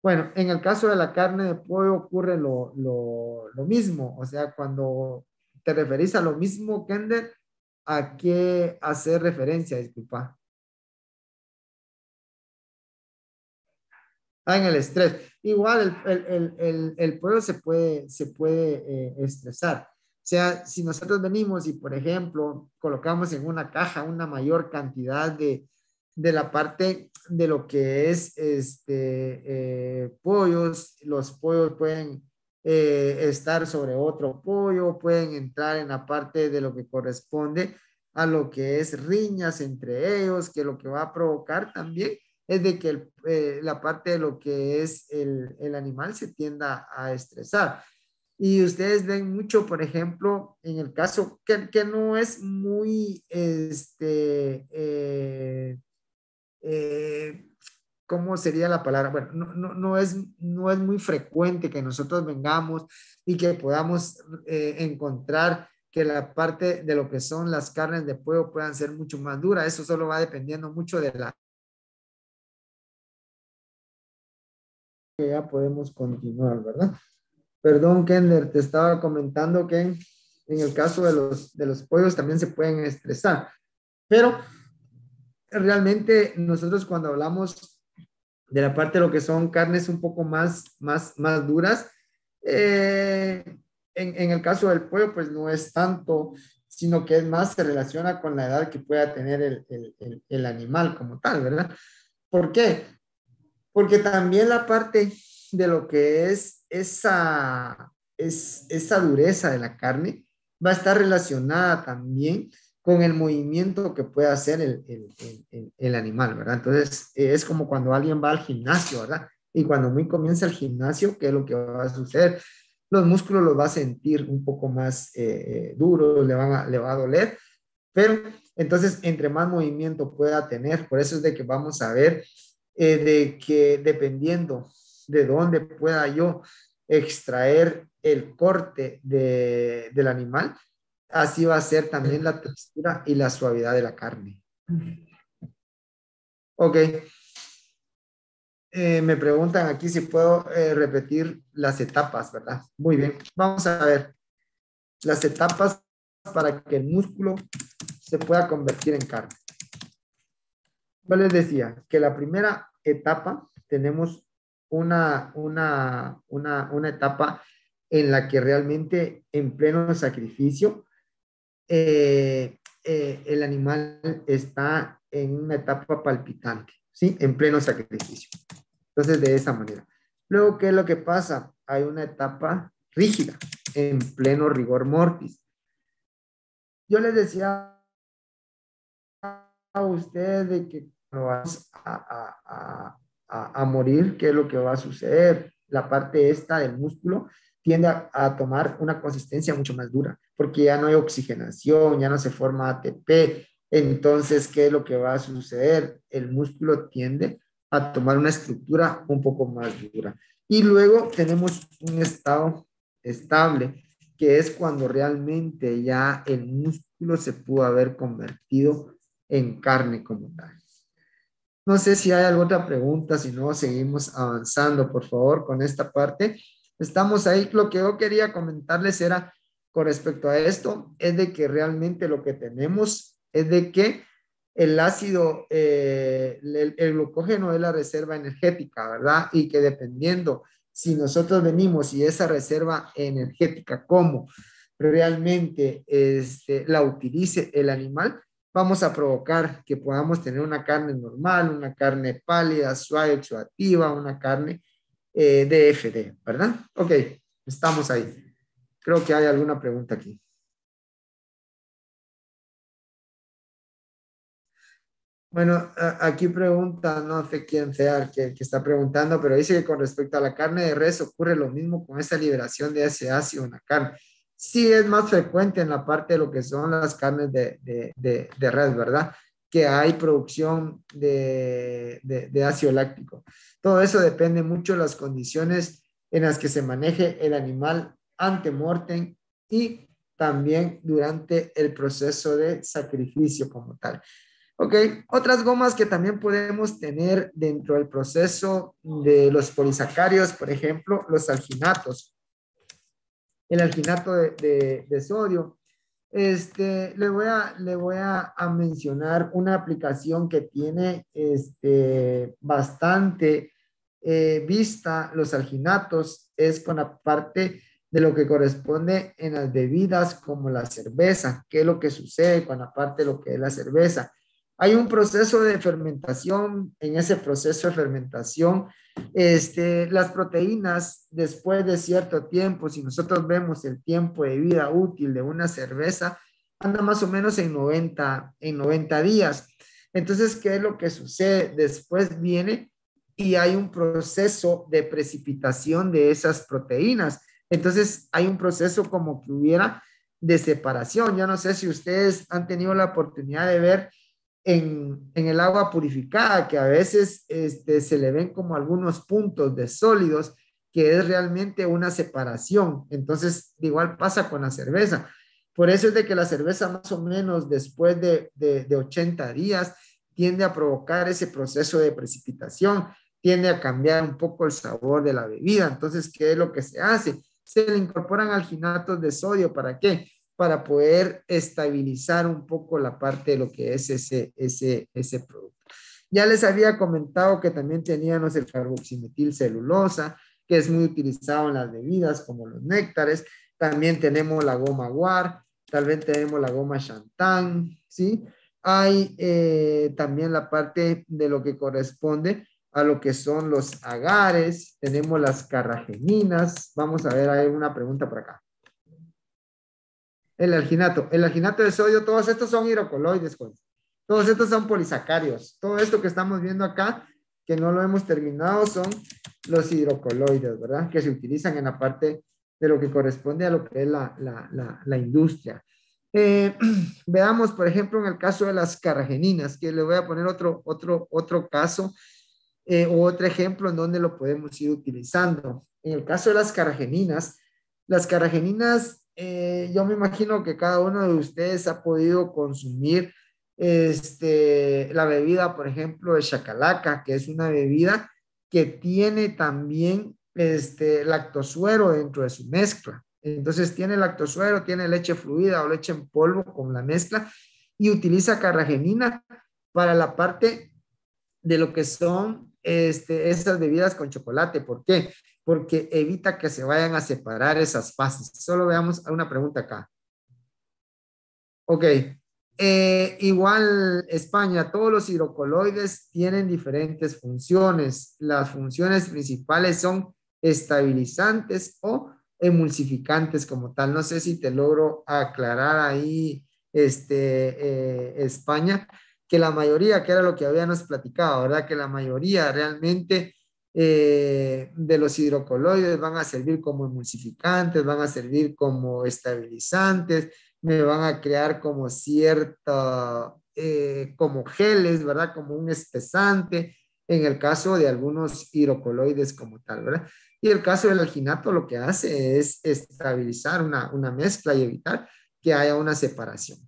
Bueno, en el caso de la carne de pollo ocurre lo mismo. O sea, cuando te referís a lo mismo, Kender, ¿a qué hacer referencia? Disculpa. Ah, en el estrés. Igual el pollo se puede estresar. O sea, si nosotros venimos y, por ejemplo, colocamos en una caja una mayor cantidad de la parte de lo que es pollos, los pollos pueden estar sobre otro pollo, pueden entrar en la parte de lo que corresponde a lo que es riñas entre ellos, que lo que va a provocar también es de que la parte de lo que es el animal se tienda a estresar. Y ustedes ven mucho, por ejemplo, en el caso que no es muy, eh, ¿cómo sería la palabra? Bueno, no es muy frecuente que nosotros vengamos y que podamos encontrar que la parte de lo que son las carnes de pollo puedan ser mucho más duras. Eso solo va dependiendo mucho de la que ya podemos continuar, ¿verdad? Perdón, Kender, te estaba comentando que en el caso de los pollos también se pueden estresar, pero realmente nosotros cuando hablamos de la parte de lo que son carnes un poco más duras, eh, en el caso del pollo, pues no es tanto, sino que es más, se relaciona con la edad que pueda tener el animal como tal, ¿verdad? ¿Por qué? Porque también la parte de lo que es esa dureza de la carne va a estar relacionada también con el movimiento que puede hacer el animal, ¿verdad? Entonces, es como cuando alguien va al gimnasio, ¿verdad? Y cuando muy comienza el gimnasio, ¿qué es lo que va a suceder? Los músculos los va a sentir un poco más duros, le va a doler, pero entonces, entre más movimiento pueda tener, por eso es de que vamos a ver de que dependiendo de dónde pueda yo extraer el corte del animal, así va a ser también la textura y la suavidad de la carne. Ok, me preguntan aquí si puedo repetir las etapas, ¿verdad? Muy bien, vamos a ver las etapas para que el músculo se pueda convertir en carne. Yo les decía que la primera etapa tenemos una etapa en la que realmente en pleno sacrificio el animal está en una etapa palpitante, ¿sí? En pleno sacrificio. Entonces, de esa manera. Luego, ¿qué es lo que pasa? Hay una etapa rígida, en pleno rigor mortis. Yo les decía a ustedes de que no vamos a morir, ¿qué es lo que va a suceder? La parte esta del músculo tiende a tomar una consistencia mucho más dura, porque ya no hay oxigenación, ya no se forma ATP. Entonces, ¿qué es lo que va a suceder? El músculo tiende a tomar una estructura un poco más dura. Y luego tenemos un estado estable, que es cuando realmente ya el músculo se pudo haber convertido en carne como tal. No sé si hay alguna otra pregunta, si no, seguimos avanzando, por favor, con esta parte. Estamos ahí. Lo que yo quería comentarles era con respecto a esto, es de que realmente lo que tenemos es de que el ácido, el glucógeno es la reserva energética, ¿verdad? Y que dependiendo si nosotros venimos y esa reserva energética, cómo realmente la utilice el animal, vamos a provocar que podamos tener una carne normal, una carne pálida, suave, oxidativa, una carne DFD, ¿verdad? Ok, estamos ahí. Creo que hay alguna pregunta aquí. Bueno, aquí pregunta, no sé quién sea el que está preguntando, pero dice que con respecto a la carne de res ocurre lo mismo con esa liberación de ese ácido en la carne. Sí es más frecuente en la parte de lo que son las carnes de res, ¿verdad? Que hay producción de ácido láctico. Todo eso depende mucho de las condiciones en las que se maneje el animal ante mortem y también durante el proceso de sacrificio como tal. Ok, otras gomas que también podemos tener dentro del proceso de los polisacáridos, por ejemplo, los alginatos. El alginato de sodio. Le voy a mencionar una aplicación que tiene bastante vista los alginatos, es con la parte de lo que corresponde en las bebidas como la cerveza. ¿Qué es lo que sucede con la parte de lo que es la cerveza? Hay un proceso de fermentación. En ese proceso de fermentación, las proteínas, después de cierto tiempo, si nosotros vemos el tiempo de vida útil de una cerveza, anda más o menos en 90 días. Entonces, ¿qué es lo que sucede? Después viene y hay un proceso de precipitación de esas proteínas. Entonces, hay un proceso como que hubiera de separación. Yo no sé si ustedes han tenido la oportunidad de ver en el agua purificada, que a veces se le ven como algunos puntos de sólidos, que es realmente una separación. Entonces, igual pasa con la cerveza. Por eso es de que la cerveza más o menos después de 80 días tiende a provocar ese proceso de precipitación, tiende a cambiar un poco el sabor de la bebida. Entonces, ¿qué es lo que se hace? Se le incorporan alginatos de sodio. ¿Para qué? Para poder estabilizar un poco la parte de lo que es ese producto. Ya les había comentado que también teníamos el carboximetilcelulosa, que es muy utilizado en las bebidas como los néctares. También tenemos la goma guar, también tenemos la goma Shantan, ¿sí? Hay también la parte de lo que corresponde a lo que son los agares, tenemos las carrageninas. Vamos a ver, hay una pregunta por acá. El alginato de sodio, todos estos son hidrocoloides, pues. Todos estos son polisacáridos. Todo esto que estamos viendo acá, que no lo hemos terminado, son los hidrocoloides, ¿verdad? Que se utilizan en la parte de lo que corresponde a lo que es la industria. Eh, Veamos, por ejemplo, en el caso de las carrageninas, que le voy a poner otro caso o otro ejemplo en donde lo podemos ir utilizando. En el caso de las carrageninas, yo me imagino que cada uno de ustedes ha podido consumir la bebida, por ejemplo, de Chacalaca, que es una bebida que tiene también lactosuero dentro de su mezcla. Entonces tiene lactosuero, tiene leche fluida o leche en polvo con la mezcla y utiliza carragenina para la parte de lo que son esas bebidas con chocolate. ¿Por qué? Porque evita que se vayan a separar esas fases. Solo veamos una pregunta acá. Ok. Igual España, todos los hidrocoloides tienen diferentes funciones. Las funciones principales son estabilizantes o emulsificantes como tal. No sé si te logro aclarar ahí, España, que la mayoría, que era lo que habíamos platicado, ¿verdad? Que la mayoría realmente de los hidrocoloides van a servir como emulsificantes, van a servir como estabilizantes, me van a crear como cierta, como geles, ¿verdad? Como un espesante. en el caso de algunos hidrocoloides como tal, ¿verdad? Y el caso del alginato lo que hace es estabilizar una mezcla y evitar que haya una separación.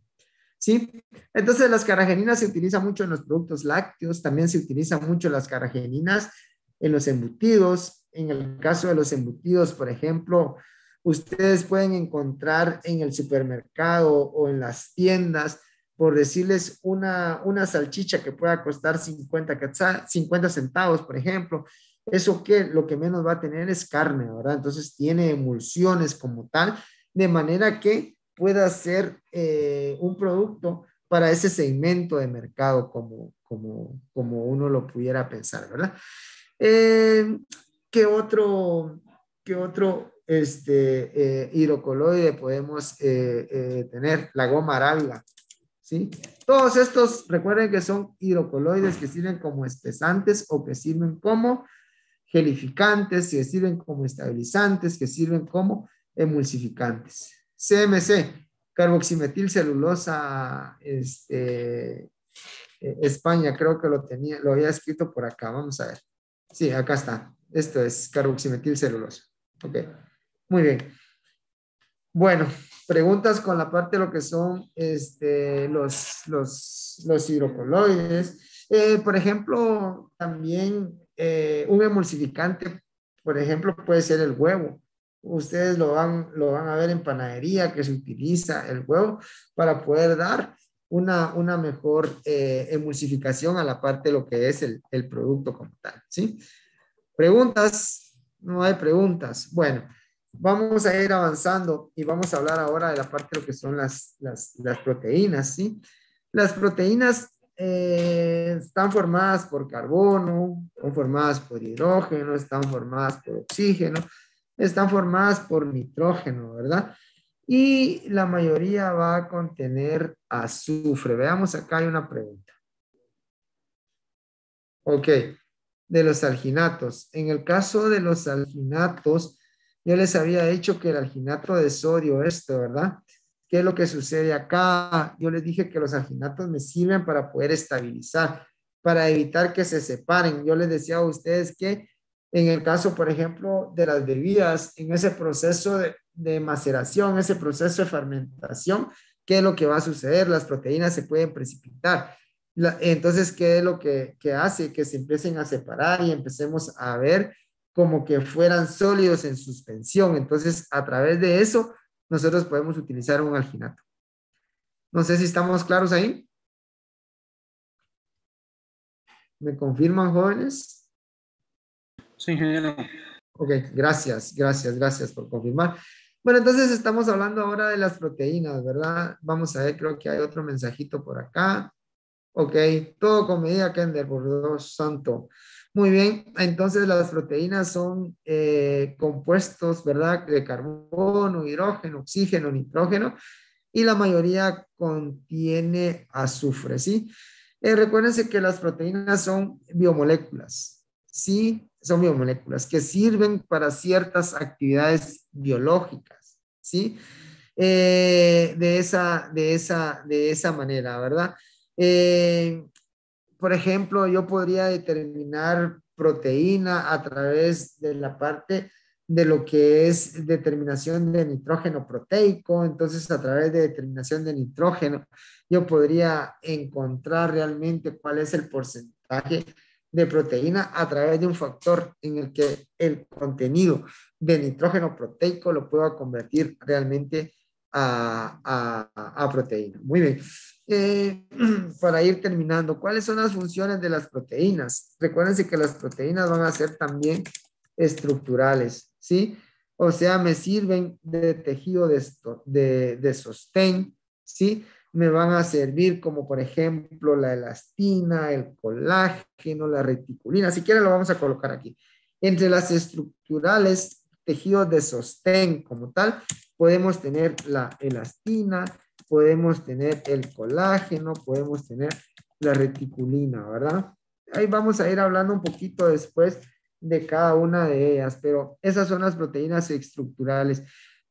¿Sí? Entonces las carrageninas se utilizan mucho en los productos lácteos, también se utilizan mucho las carrageninas en los embutidos. En el caso de los embutidos, por ejemplo, ustedes pueden encontrar en el supermercado o en las tiendas, por decirles, una salchicha que pueda costar 50 centavos, por ejemplo. Eso que lo que menos va a tener es carne, ¿verdad? Entonces tiene emulsiones como tal, de manera que pueda ser un producto para ese segmento de mercado como uno lo pudiera pensar, ¿verdad? Eh, ¿Qué otro, qué otro hidrocoloide podemos tener? La goma arábiga, ¿sí? Todos estos, recuerden que son hidrocoloides que sirven como espesantes o que sirven como gelificantes, que sirven como estabilizantes, que sirven como emulsificantes. CMC, carboximetilcelulosa, España, creo que lo tenía, lo había escrito por acá, vamos a ver. Sí, acá está. Esto es carboximetilcelulosa. Ok, muy bien. Bueno, preguntas con la parte de lo que son los hidrocoloides. Por ejemplo, también un emulsificante, por ejemplo, puede ser el huevo. Ustedes lo van a ver en panadería que se utiliza el huevo para poder dar una mejor emulsificación a la parte de lo que es el producto como tal, ¿sí? ¿Preguntas? No hay preguntas. Bueno, vamos a ir avanzando y vamos a hablar ahora de la parte de lo que son las proteínas, ¿sí? Las proteínas están formadas por carbono, están formadas por hidrógeno, están formadas por oxígeno, están formadas por nitrógeno, ¿verdad? Y la mayoría va a contener azufre. Veamos, acá hay una pregunta. Ok, de los alginatos. En el caso de los alginatos, yo les había dicho que el alginato de sodio, esto, ¿verdad? ¿Qué es lo que sucede acá? Yo les dije que los alginatos me sirven para poder estabilizar, para evitar que se separen. Yo les decía a ustedes que en el caso, por ejemplo, de las bebidas, en ese proceso de maceración, ese proceso de fermentación, ¿qué es lo que va a suceder? Las proteínas se pueden precipitar. Entonces, ¿qué es lo que hace? Que se empiecen a separar y empecemos a ver como que fueran sólidos en suspensión. Entonces, a través de eso, nosotros podemos utilizar un alginato. No sé si estamos claros ahí. ¿Me confirman, jóvenes? Sí, ingeniero. Ok, gracias por confirmar. Bueno, entonces estamos hablando ahora de las proteínas, ¿verdad? Vamos a ver, creo que hay otro mensajito por acá. Ok, todo con medida, Kender, por Dios santo. Muy bien, entonces las proteínas son compuestos, ¿verdad? De carbono, hidrógeno, oxígeno, nitrógeno, y la mayoría contiene azufre, ¿sí? Recuérdense que las proteínas son biomoléculas, ¿sí? Son biomoléculas que sirven para ciertas actividades biológicas, ¿sí? De esa manera, ¿verdad? Eh, por ejemplo, yo podría determinar proteína a través de la parte de lo que es determinación de nitrógeno proteico. Entonces, a través de determinación de nitrógeno, yo podría encontrar realmente cuál es el porcentaje de proteína a través de un factor en el que el contenido de nitrógeno proteico lo pueda convertir realmente a proteína. Muy bien. Eh, para ir terminando, ¿cuáles son las funciones de las proteínas? Recuérdense que las proteínas van a ser también estructurales, ¿sí? O sea, me sirven de tejido de sostén, ¿sí? Me van a servir como, por ejemplo, la elastina, el colágeno, la reticulina. Si quieren, lo vamos a colocar aquí. Entre las estructurales, tejidos de sostén como tal, podemos tener la elastina, podemos tener el colágeno, podemos tener la reticulina, ¿verdad? Ahí vamos a ir hablando un poquito después de cada una de ellas, pero esas son las proteínas estructurales.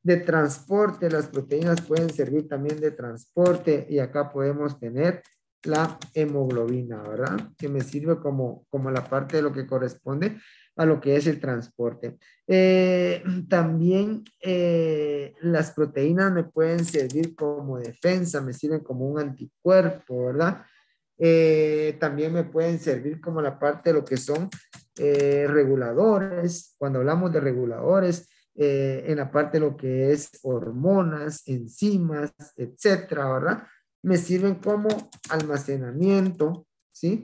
De transporte, las proteínas pueden servir también de transporte y acá podemos tener la hemoglobina, ¿verdad? Que me sirve como la parte de lo que corresponde a lo que es el transporte. También las proteínas me pueden servir como defensa, me sirven como un anticuerpo, ¿verdad? También me pueden servir como la parte de lo que son reguladores. Cuando hablamos de reguladores, en la parte de lo que es hormonas, enzimas, etcétera, ¿verdad? Me sirven como almacenamiento, ¿sí?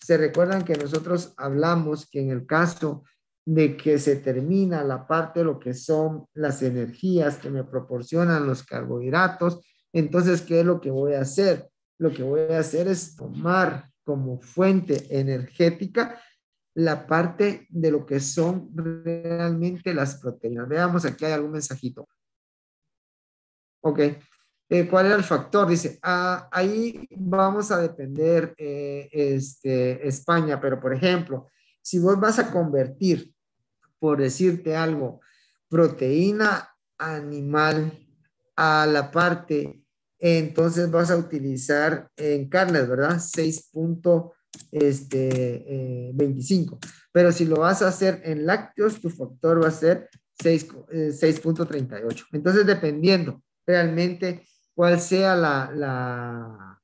Se recuerdan que nosotros hablamos que en el caso de que se termina la parte de lo que son las energías que me proporcionan los carbohidratos, entonces, ¿qué es lo que voy a hacer? Lo que voy a hacer es tomar como fuente energética la parte de lo que son realmente las proteínas. Veamos, aquí hay algún mensajito. Ok. ¿Cuál era el factor? Dice, ahí vamos a depender España, pero por ejemplo, si vos vas a convertir, por decirte algo, proteína animal a la parte, entonces vas a utilizar en carnes, ¿verdad? 6.25. Pero si lo vas a hacer en lácteos, tu factor va a ser 6.38. Entonces, dependiendo realmente cuál sea la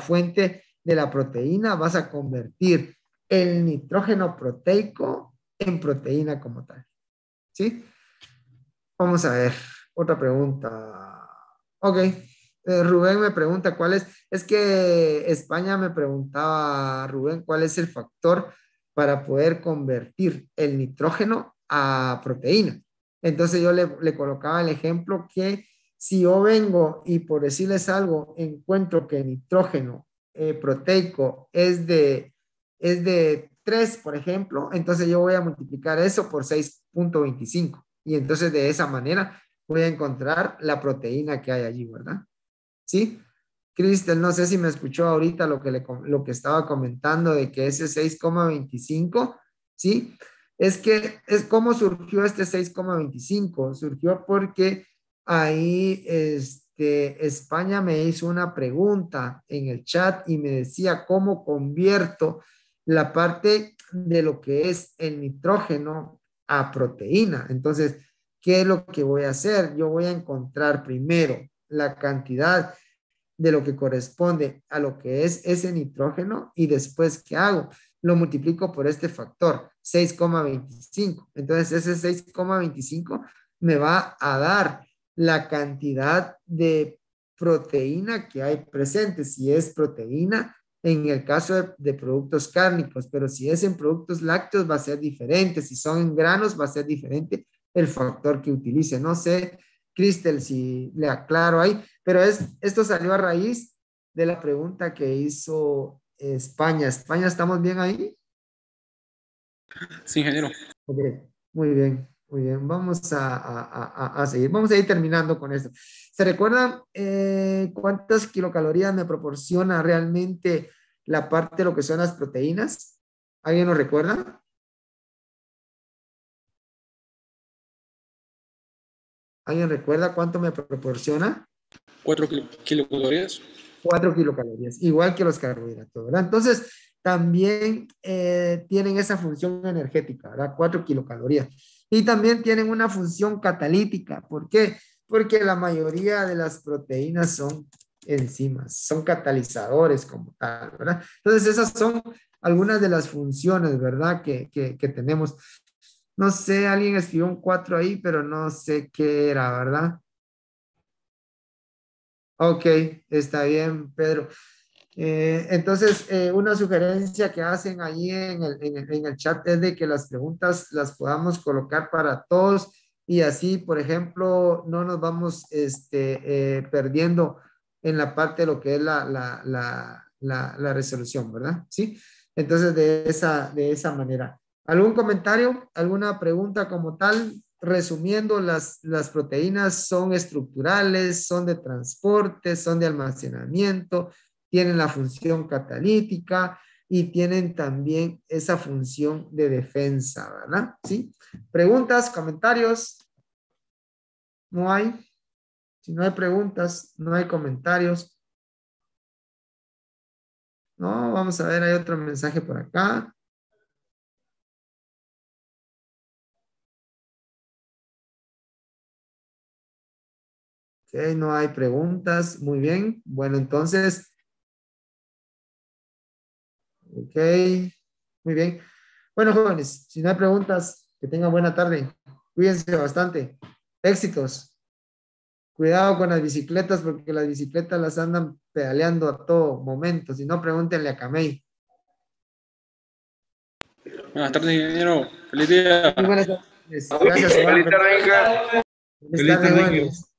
fuente de la proteína, vas a convertir el nitrógeno proteico en proteína como tal. ¿Sí? Vamos a ver, otra pregunta. Ok, Rubén me pregunta cuál es que España me preguntaba, Rubén, cuál es el factor para poder convertir el nitrógeno a proteína. Entonces yo le colocaba el ejemplo que si yo vengo y por decirles algo, encuentro que el nitrógeno proteico es de 3, por ejemplo, entonces yo voy a multiplicar eso por 6.25 y entonces de esa manera voy a encontrar la proteína que hay allí, ¿verdad? ¿Sí? Cristel, no sé si me escuchó ahorita lo que estaba comentando de que ese 6.25, ¿sí? Es que es cómo surgió este 6.25. Surgió porque ahí España me hizo una pregunta en el chat y me decía cómo convierto la parte de lo que es el nitrógeno a proteína. Entonces, ¿qué es lo que voy a hacer? Yo voy a encontrar primero la cantidad de lo que corresponde a lo que es ese nitrógeno y después, ¿qué hago? Lo multiplico por este factor, 6.25. Entonces, ese 6.25 me va a dar la cantidad de proteína que hay presente, si es proteína en el caso de productos cárnicos, pero si es en productos lácteos va a ser diferente, si son en granos va a ser diferente el factor que utilice. No sé, Cristel, si le aclaro ahí, pero esto salió a raíz de la pregunta que hizo España. España, ¿estamos bien ahí? Sí, ingeniero. Ok, muy bien, muy bien. Vamos a seguir. Vamos a ir terminando con esto. ¿Se recuerdan cuántas kilocalorías me proporciona realmente la parte de lo que son las proteínas? ¿Alguien lo recuerda? ¿Alguien recuerda cuánto me proporciona? 4 kilocalorías. 4 kilocalorías, igual que los carbohidratos, ¿verdad? Entonces, también tienen esa función energética, ¿verdad? 4 kilocalorías. Y también tienen una función catalítica. ¿Por qué? Porque la mayoría de las proteínas son enzimas, son catalizadores como tal, ¿verdad? Entonces, esas son algunas de las funciones, ¿verdad? Que tenemos. No sé, alguien escribió un 4 ahí, pero no sé qué era, ¿verdad? Ok, está bien, Pedro. Entonces, una sugerencia que hacen ahí en el chat es de que las preguntas las podamos colocar para todos y así, por ejemplo, no nos vamos perdiendo en la parte de lo que es la resolución, ¿verdad? Sí. Entonces, de esa manera. ¿Algún comentario? ¿Alguna pregunta como tal? Resumiendo, las proteínas son estructurales, son de transporte, son de almacenamiento, tienen la función catalítica y tienen también esa función de defensa, ¿verdad? ¿Sí? ¿Preguntas, comentarios? No hay. Si no hay preguntas, no hay comentarios. No, vamos a ver, hay otro mensaje por acá. Ok, no hay preguntas. Muy bien. Bueno, entonces, ok, muy bien. Bueno, jóvenes, si no hay preguntas, que tengan buena tarde. Cuídense bastante. Éxitos. Cuidado con las bicicletas porque las bicicletas las andan pedaleando a todo momento. Si no, pregúntenle a Camey. Buenas tardes, ingeniero. Feliz día. Muy buenas tardes. Gracias, Juan. Feliz tarde, Inca. Buenas Feliz tardes, tarde, Inca. jóvenes.